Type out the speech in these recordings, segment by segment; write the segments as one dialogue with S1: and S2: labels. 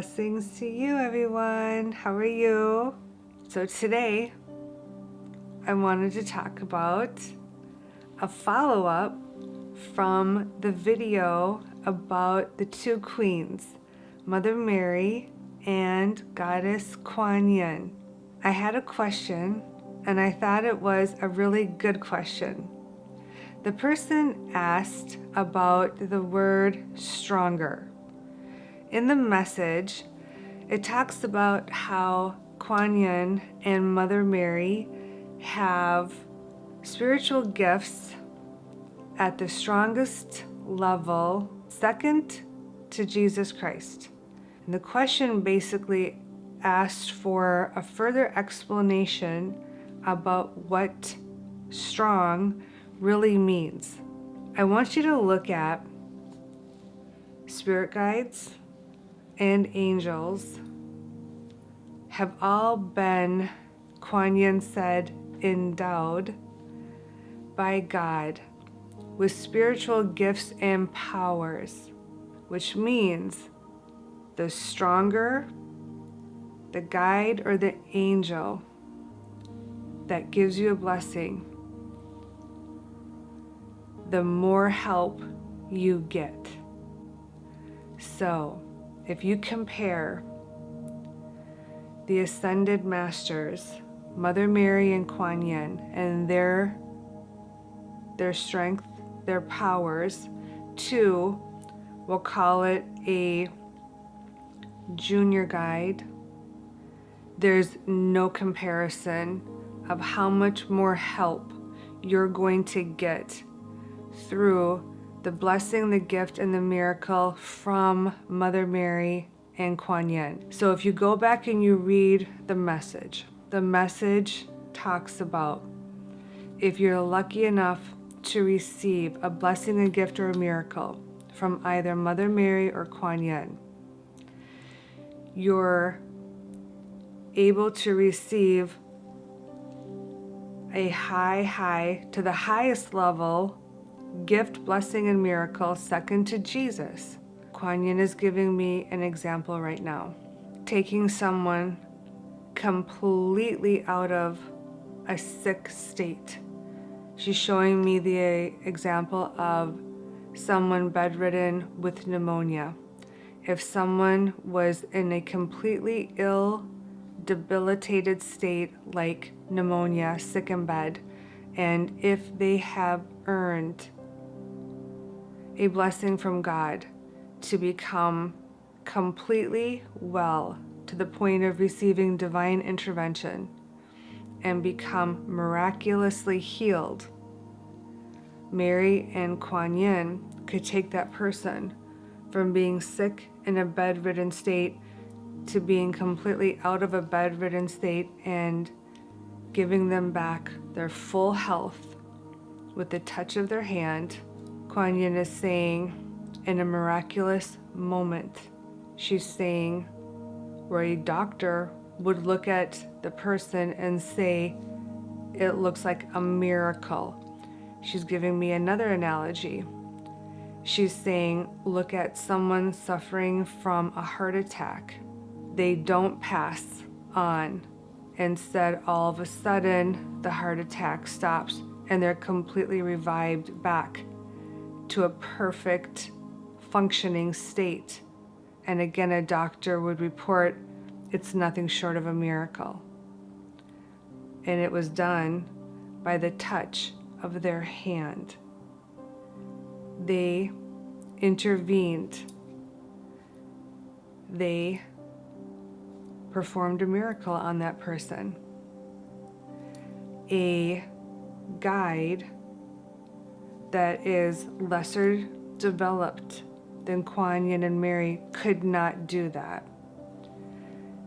S1: Blessings to you, everyone. How are you? So today, I wanted to talk about a follow-up from the video about the two queens, Mother Mary and Goddess Kuan Yin. I had a question, and I thought it was a really good question. The person asked about the word stronger. In the message, it talks about how Kuan Yin and Mother Mary have spiritual gifts at the strongest level, second to Jesus Christ. And the question basically asked for a further explanation about what strong really means. I want you to look at spirit guides and angels have all been, Kuan Yin said, endowed by God with spiritual gifts and powers, which means the stronger the guide or the angel that gives you a blessing, the more help you get. So, if you compare the Ascended Masters, Mother Mary and Kuan Yin, and their strength, their powers, to, we'll call it a junior guide, there's no comparison of how much more help you're going to get through the blessing, the gift, and the miracle from Mother Mary and Kuan Yin. So if you go back and you read the message talks about if you're lucky enough to receive a blessing, a gift, or a miracle from either Mother Mary or Kuan Yin, you're able to receive a high to the highest level gift, blessing, and miracle second to Jesus. Kuan Yin is giving me an example right now. Taking someone completely out of a sick state. She's showing me the example of someone bedridden with pneumonia. If someone was in a completely ill, debilitated state like pneumonia, sick in bed, and if they have earned a blessing from God to become completely well to the point of receiving divine intervention and become miraculously healed, Mary and Kuan Yin could take that person from being sick in a bedridden state to being completely out of a bedridden state and giving them back their full health with the touch of their hand. Kuan Yin is saying, in a miraculous moment, she's saying where a doctor would look at the person and say, it looks like a miracle. She's giving me another analogy. She's saying, look at someone suffering from a heart attack. They don't pass on. Instead, all of a sudden, the heart attack stops and they're completely revived back to a perfect functioning state. And again, a doctor would report it's nothing short of a miracle. And it was done by the touch of their hand. They intervened. They performed a miracle on that person. A guide that is lesser developed than Kuan Yin and Mary could not do that.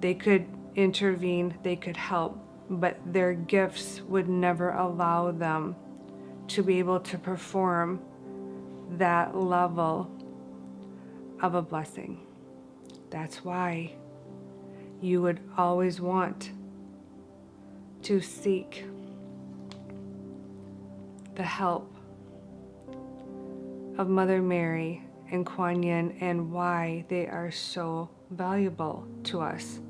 S1: They could intervene, they could help, but their gifts would never allow them to be able to perform that level of a blessing. That's why you would always want to seek the help of Mother Mary and Kuan Yin, and why they are so valuable to us.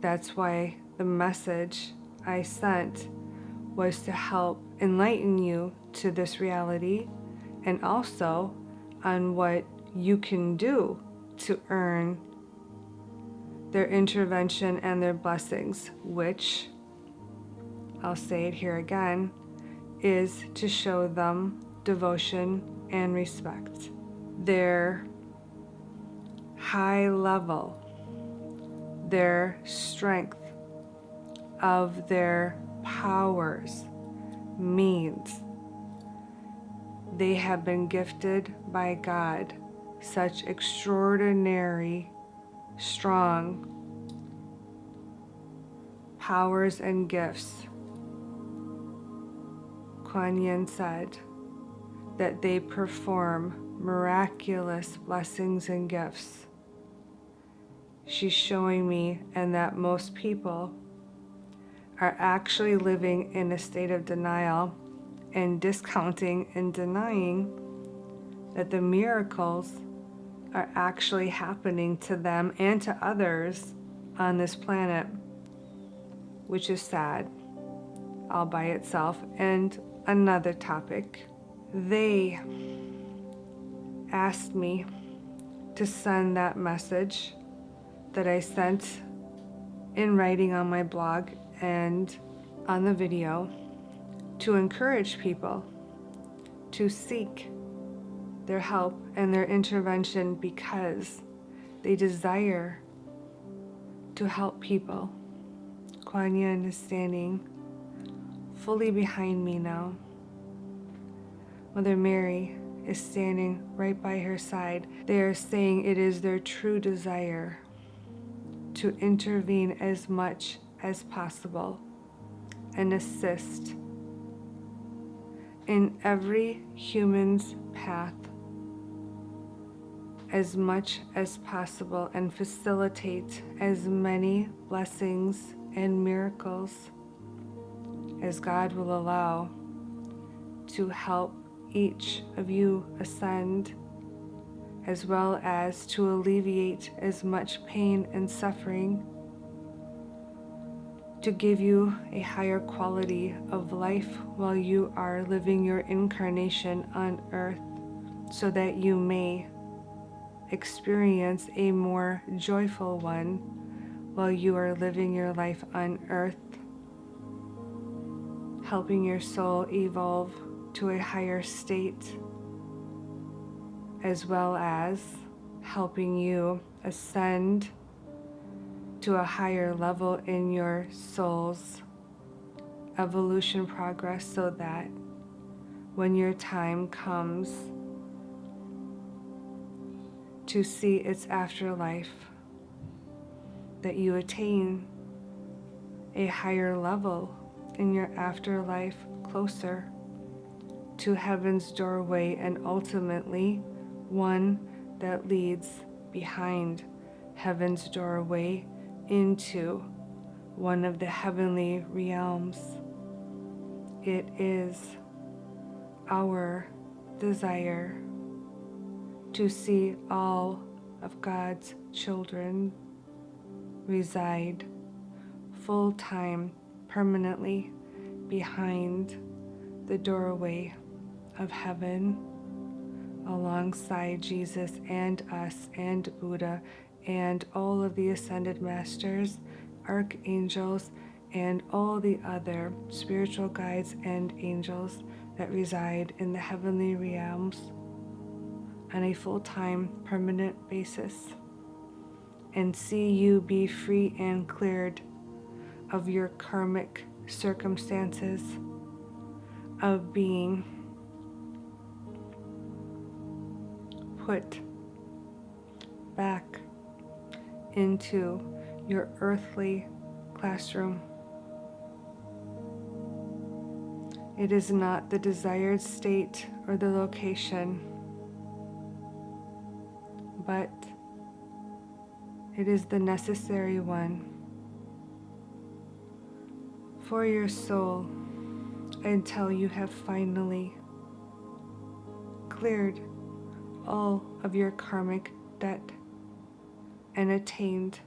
S1: That's why the message I sent was to help enlighten you to this reality, and also on what you can do to earn their intervention and their blessings, which, I'll say it here again, is to show them devotion and respect. Their high level, their strength of their powers means they have been gifted by God such extraordinary, strong powers and gifts. Kuan Yin said that they perform miraculous blessings and gifts. She's showing me, and that most people are actually living in a state of denial and discounting and denying that the miracles are actually happening to them and to others on this planet, which is sad all by itself. And another topic, they asked me to send that message that I sent in writing on my blog and on the video to encourage people to seek their help and their intervention because they desire to help people. Kuan Yin is standing fully behind me now. Mother Mary is standing right by her side. They are saying it is their true desire to intervene as much as possible and assist in every human's path as much as possible and facilitate as many blessings and miracles as God will allow to help each of you ascend, as well as to alleviate as much pain and suffering, to give you a higher quality of life while you are living your incarnation on earth, so that you may experience a more joyful one while you are living your life on earth, helping your soul evolve to a higher state, as well as helping you ascend to a higher level in your soul's evolution progress, so that when your time comes to see its afterlife, that you attain a higher level in your afterlife, closer to heaven's doorway, and ultimately one that leads behind heaven's doorway into one of the heavenly realms. It is our desire to see all of God's children reside full-time, permanently behind the doorway of heaven, alongside Jesus and us and Buddha and all of the ascended masters, archangels, and all the other spiritual guides and angels that reside in the heavenly realms on a full-time, permanent basis, and see you be free and cleared of your karmic circumstances of being put back into your earthly classroom. It is not the desired state or the location, but it is the necessary one for your soul until you have finally cleared all of your karmic debt and attained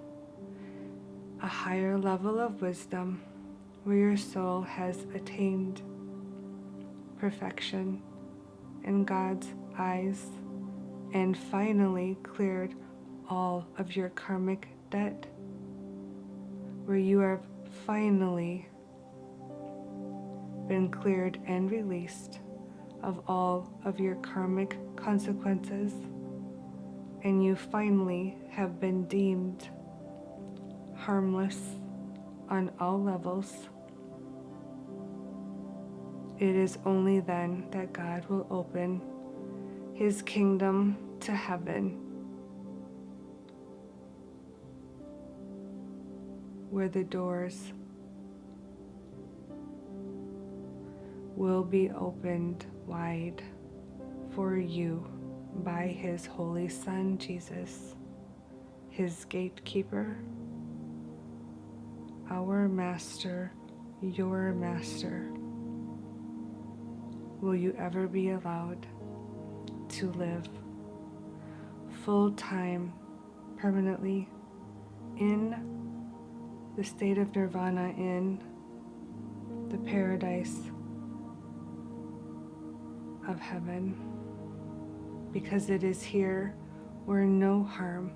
S1: a higher level of wisdom where your soul has attained perfection in God's eyes and finally cleared all of your karmic debt, where you have finally been cleared and released of all of your karmic consequences, and you finally have been deemed harmless on all levels. It is only then that God will open His kingdom to heaven, where the doors will be opened wide for you by His Holy Son, Jesus, His gatekeeper, our Master, your Master. Will you ever be allowed to live full-time, permanently, in the state of nirvana, in the paradise of heaven? Because it is here where no harm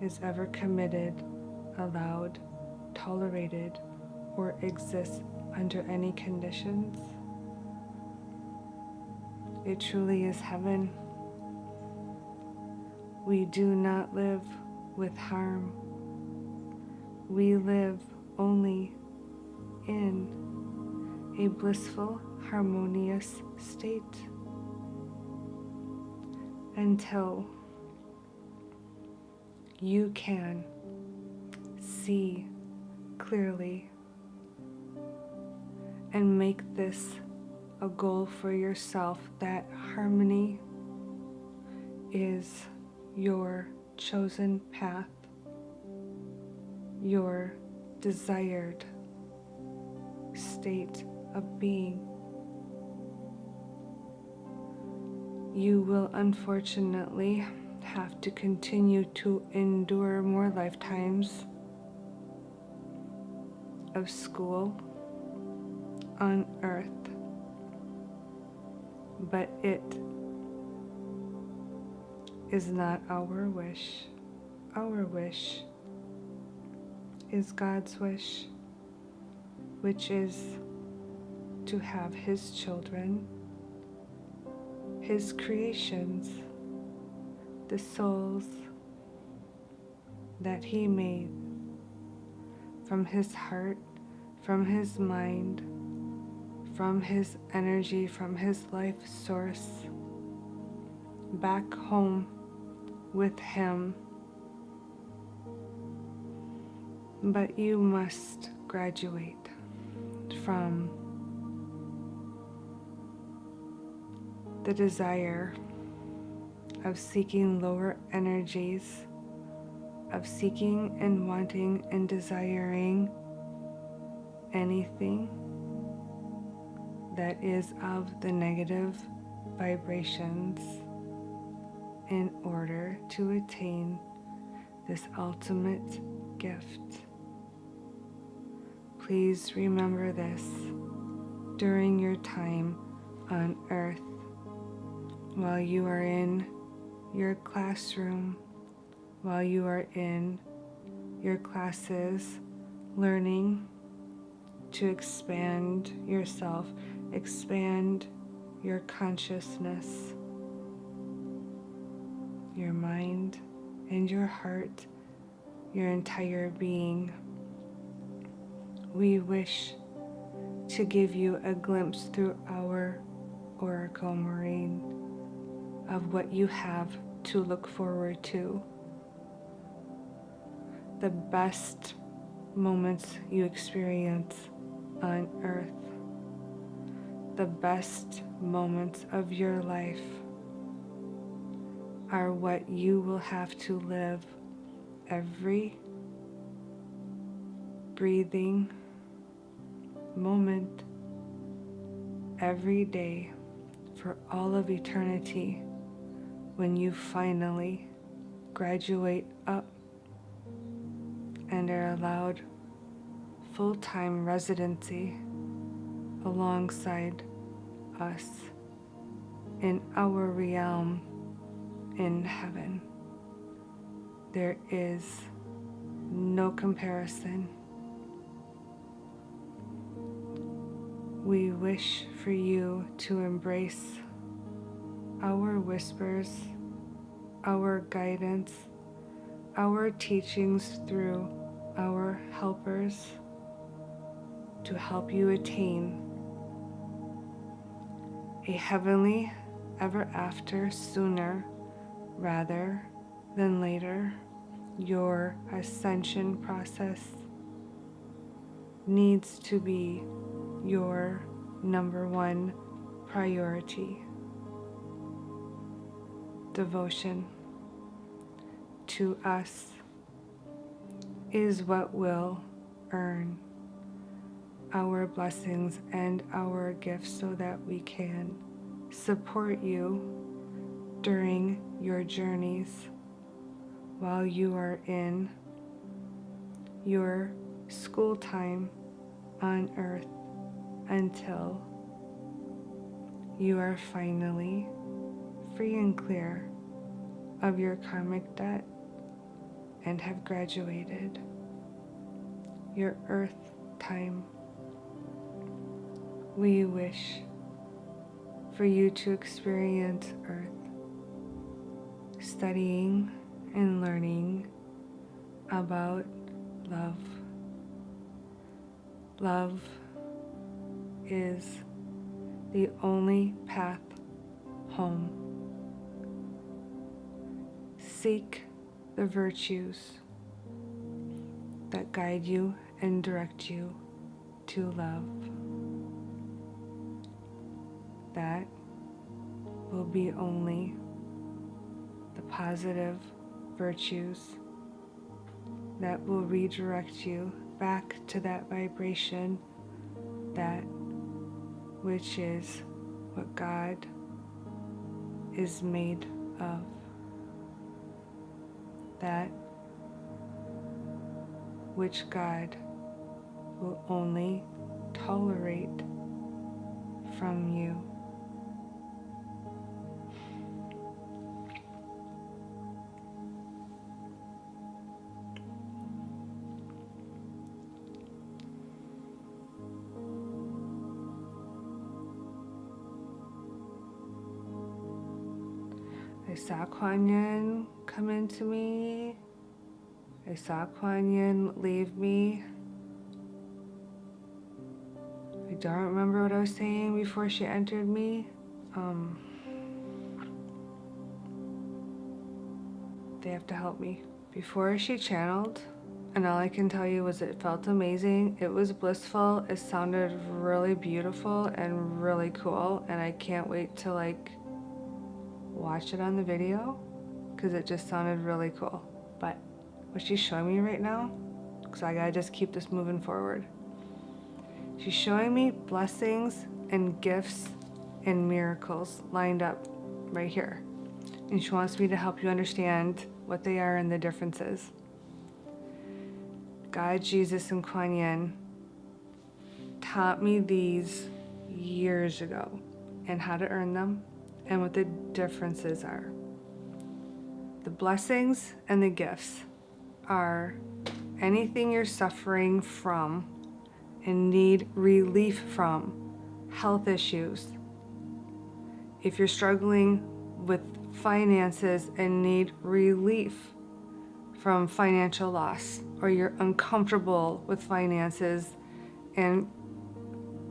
S1: is ever committed, allowed, tolerated, or exists under any conditions. It truly is heaven. We do not live with harm. We live only in a blissful, harmonious state until you can see clearly and make this a goal for yourself that harmony is your chosen path, your desired state of being. You will unfortunately have to continue to endure more lifetimes of school on earth, but it is not our wish. Our wish is God's wish, which is to have His children, His creations, the souls that He made from His heart, from His mind, from His energy, from His life source, back home with Him. But you must graduate from the desire of seeking lower energies, of seeking and wanting and desiring anything that is of the negative vibrations in order to attain this ultimate gift. Please remember this during your time on earth, while you are in your classroom, while you are in your classes, learning to expand yourself, expand your consciousness, your mind and your heart, your entire being. We wish to give you a glimpse through our Oracle, Maureen, of what you have to look forward to. The best moments you experience on earth, the best moments of your life are what you will have to live every breathing moment, every day, for all of eternity, when you finally graduate up and are allowed full-time residency alongside us in our realm in heaven. There is no comparison. We wish for you to embrace our whispers, our guidance, our teachings through our helpers to help you attain a heavenly ever after sooner rather than later. Your ascension process needs to be your number one priority. Devotion to us is what will earn our blessings and our gifts so that we can support you during your journeys while you are in your school time on earth until you are finally free and clear of your karmic debt and have graduated your earth time. We wish for you to experience earth, studying and learning about love. Love is the only path home. Seek the virtues that guide you and direct you to love. That will be only the positive virtues that will redirect you back to that vibration, that which is what God is made of, that which God will only tolerate from you. I saw Kuan Yin come into me. I saw Kuan Yin leave me. I don't remember what I was saying before she entered me. They have to help me. Before she channeled, and all I can tell you was it felt amazing. It was blissful. It sounded really beautiful and really cool. And I can't wait to watch it on the video because it just sounded really cool. But what she's showing me right now, because I gotta just keep this moving forward. She's showing me blessings and gifts and miracles lined up right here. And she wants me to help you understand what they are and the differences. God, Jesus, and Kuan Yin taught me these years ago and how to earn them and what the differences are. The blessings and the gifts are anything you're suffering from and need relief from, health issues. If you're struggling with finances and need relief from financial loss, or you're uncomfortable with finances and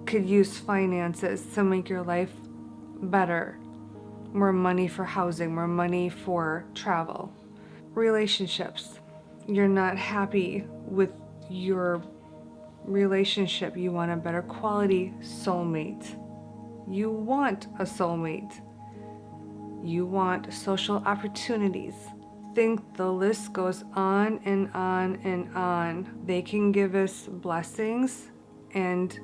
S1: could use finances to make your life better, more money for housing, more money for travel. Relationships, you're not happy with your relationship, you want a better quality soulmate. You want a soulmate. You want social opportunities. Think the list goes on and on and on. They can give us blessings, and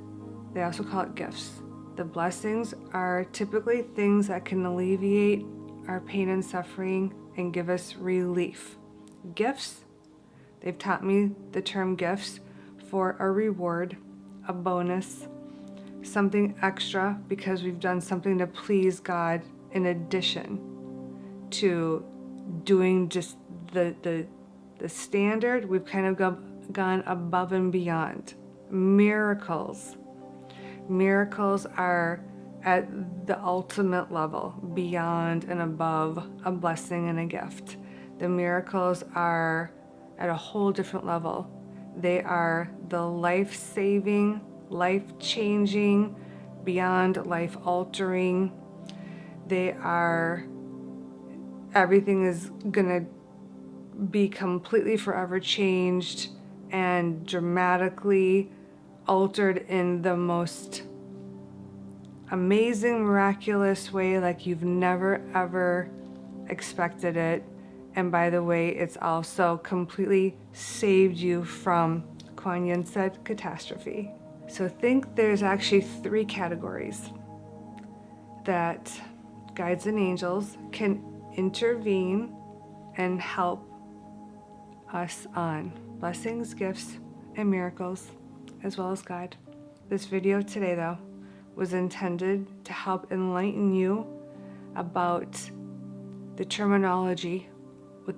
S1: they also call it gifts. The blessings are typically things that can alleviate our pain and suffering and give us relief. Gifts, they've taught me the term gifts for a reward, a bonus, something extra because we've done something to please God in addition to doing just the standard. We've kind of gone above and beyond. Miracles. Miracles are at the ultimate level, beyond and above a blessing and a gift. The miracles are at a whole different level. They are the life-saving, life-changing, beyond life-altering. They are, everything is gonna be completely forever changed and dramatically altered in the most amazing, miraculous way, like you've never ever expected it. And by the way, it's also completely saved you from, Kuan Yin said, catastrophe. So think there's actually 3 categories that guides and angels can intervene and help us on: blessings, gifts, and miracles, as well as God. This video today, though, was intended to help enlighten you about the terminology with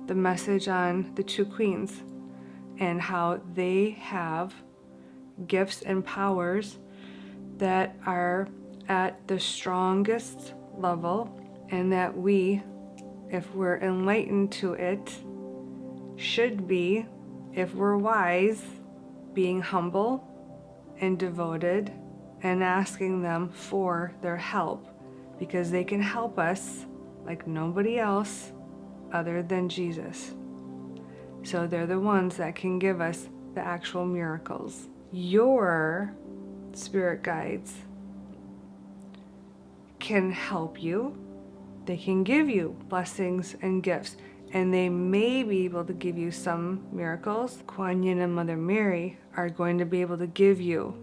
S1: the message on the 2 queens and how they have gifts and powers that are at the strongest level, and that we, if we're enlightened to it, should be, if we're wise, being humble and devoted and asking them for their help, because they can help us like nobody else other than Jesus. So they're the ones that can give us the actual miracles. Your spirit guides can help you. They can give you blessings and gifts, and they may be able to give you some miracles. Kuan Yin and Mother Mary are going to be able to give you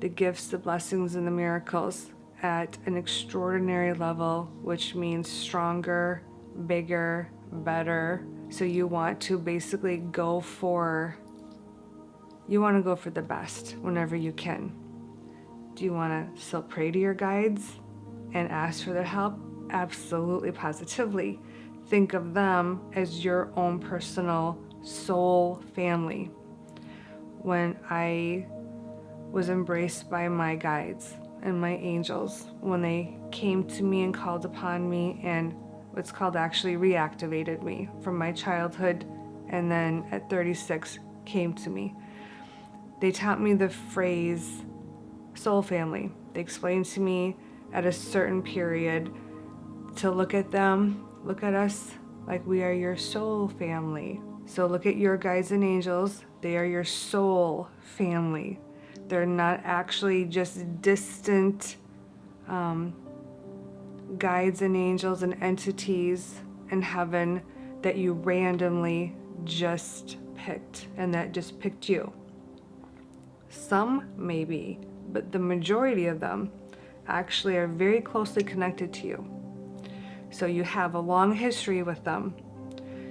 S1: the gifts, the blessings, and the miracles at an extraordinary level, which means stronger, bigger, better. So you want to basically go for the best whenever you can. Do you want to still pray to your guides and ask for their help? Absolutely, positively. Think of them as your own personal soul family. When I was embraced by my guides and my angels, when they came to me and called upon me, and what's called actually reactivated me from my childhood, and then at 36 came to me, they taught me the phrase soul family. They explained to me at a certain period to look at them, look at us like we are your soul family. So look at your guides and angels. They are your soul family. They're not actually just distant guides and angels and entities in heaven that you randomly just picked and that just picked you. Some maybe, but the majority of them actually are very closely connected to you. So you have a long history with them.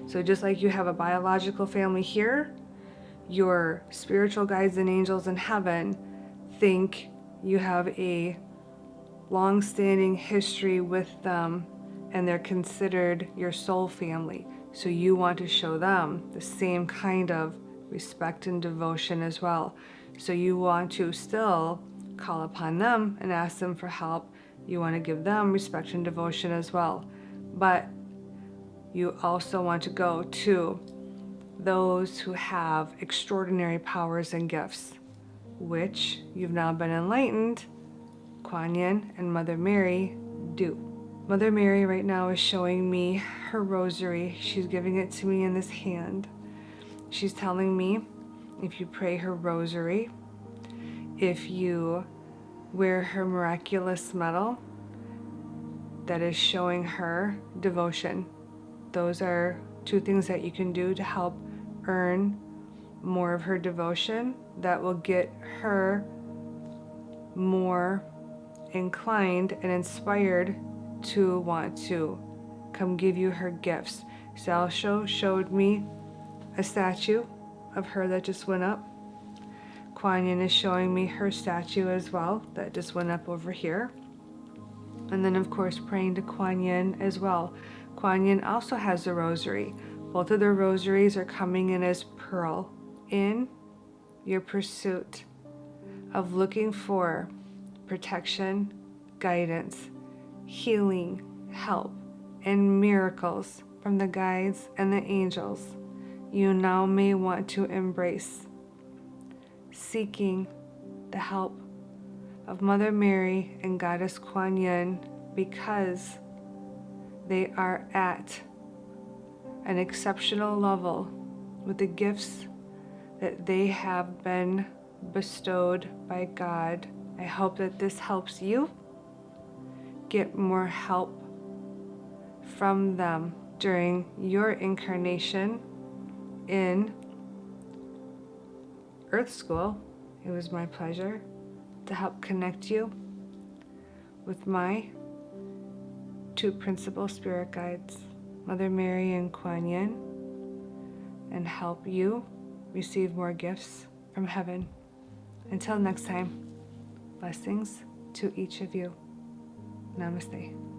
S1: So just like you have a biological family here, your spiritual guides and angels in heaven think you have a long-standing history with them, and they're considered your soul family. So you want to show them the same kind of respect and devotion as well. So you want to still call upon them and ask them for help. You want to give them respect and devotion as well. But you also want to go to those who have extraordinary powers and gifts, which you've now been enlightened, Kuan Yin and Mother Mary do. Mother Mary right now is showing me her rosary. She's giving it to me in this hand. She's telling me, if you pray her rosary, if you wear her miraculous medal, that is showing her devotion. Those are 2 things that you can do to help earn more of her devotion that will get her more inclined and inspired to want to come give you her gifts. Salsho showed me a statue of her that just went up. Kuan Yin is showing me her statue as well that just went up over here. And then of course praying to Kuan Yin as well. Kuan Yin also has the rosary. Both of their rosaries are coming in as pearl in your pursuit of looking for protection, guidance, healing, help, and miracles from the guides and the angels you now may want to embrace. Seeking the help of Mother Mary and Goddess Kuan Yin because they are at an exceptional level with the gifts that they have been bestowed by God. I hope that this helps you get more help from them during your incarnation in Earth School. It was my pleasure to help connect you with my two principal spirit guides, Mother Mary and Kuan Yin, and help you receive more gifts from heaven. Until next time, blessings to each of you. Namaste.